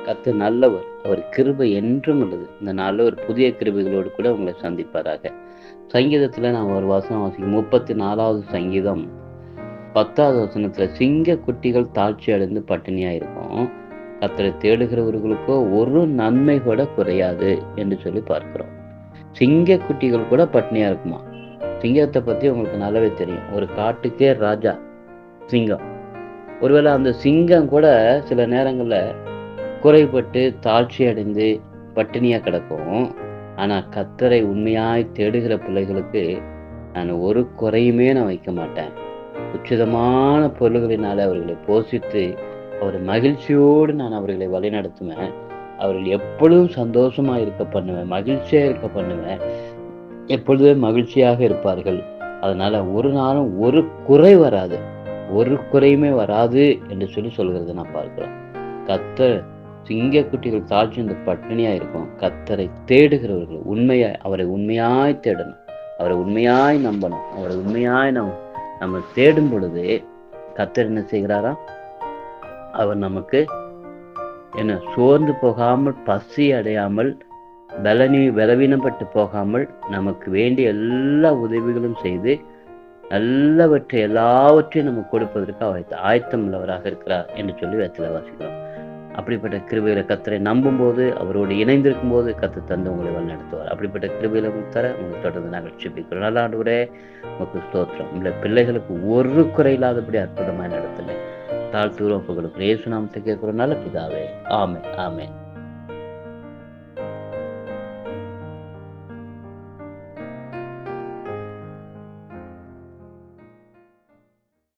கர்த்தர் நல்லவர். அவர் கிருபை என்றும் உள்ளது. இந்த நாள்ல ஒரு புதிய கிருபைகளோடு கூட உங்களை சந்திப்பாராக. சங்கீதத்துல நான் ஒரு வசனம் வாசிக்கும். 34வது சங்கீதம் 10வது வசனத்துல, சிங்க குட்டிகள் தாழ்ச்சி அடைந்து பட்டினியா இருக்கும். கர்த்தரை தேடுகிறவர்களுக்கோ ஒரு நன்மை கூட குறையாது என்று சொல்லி பார்க்கிறோம். சிங்க குட்டிகள் கூட பட்டினியா இருக்குமா? சிங்கத்தை பத்தி உங்களுக்கு நல்லாவே தெரியும். ஒரு காட்டுக்கே ராஜா சிங்கம். ஒருவேளை அந்த சிங்கம் கூட சில நேரங்கள்ல குறைபட்டு தாழ்ச்சி அடைந்து பட்டினியா கிடக்கும். ஆனா கர்த்தரை உண்மையாய் தேடுகிற பிள்ளைகளுக்கு நான் ஒரு குறையுமே நான் வைக்க மாட்டேன். உச்சிதமான பொருள்களினால அவர்களை போஷித்து அவரை மகிழ்ச்சியோடு நான் அவர்களை வழிநடத்துவேன். அவர்கள் எப்பொழுதும் சந்தோஷமா இருக்க பண்ணுவேன், மகிழ்ச்சியா இருக்க பண்ணுவேன். எப்பொழுதுமே மகிழ்ச்சியாக இருப்பார்கள். அதனால ஒரு நாளும் ஒரு குறை வராது, ஒரு குறையுமே வராது என்று சொல்லி சொல்கிறத நான் பார்க்கிறோம். கர்த்தர் சிங்கக்குட்டிகள் தாழ்ச்சி இந்த பட்டினியா இருக்கும். கர்த்தரை தேடுகிறவர்கள் அவரை உண்மையாய் தேடணும், அவரை உண்மையாய் நம்பணும். அவரை உண்மையாய் நம்ம தேடும் பொழுது கர்த்தர் என்ன செய்கிறாரா? அவர் நமக்கு சோர்ந்து போகாமல், பசி அடையாமல், பலவீனப்பட்டு போகாமல் நமக்கு வேண்டிய எல்லா உதவிகளும் செய்து எல்லாவற்றையும் நமக்கு கொடுப்பதற்கு அவர் ஆயத்தம் உள்ளவராக இருக்கிறார் என்று சொல்லி வேதத்தில் வாசிக்கிறோம். அப்படிப்பட்ட கிருபையில கர்த்தரை நம்பும் போது, அவரோடு இணைந்திருக்கும் போது கர்த்தர் தந்து உங்களை வழிநடத்துவார். அப்படிப்பட்ட கிருபையில தர உங்களுக்கு தொடர்ந்து நாங்கள் ஜெபிக்கிறோம். நல்ல ஆண்டவரே, உங்களுக்கு ஸ்தோத்திரம். உங்களை பிள்ளைகளுக்கு ஒரு குறையில்லாதபடி அற்புதமாய் நடத்துங்க. தாழ்த்துகிறோம், புகழும். இயேசு நாமத்தை கேட்கிறோம் நல்ல பிதாவே. ஆமென், ஆமென்.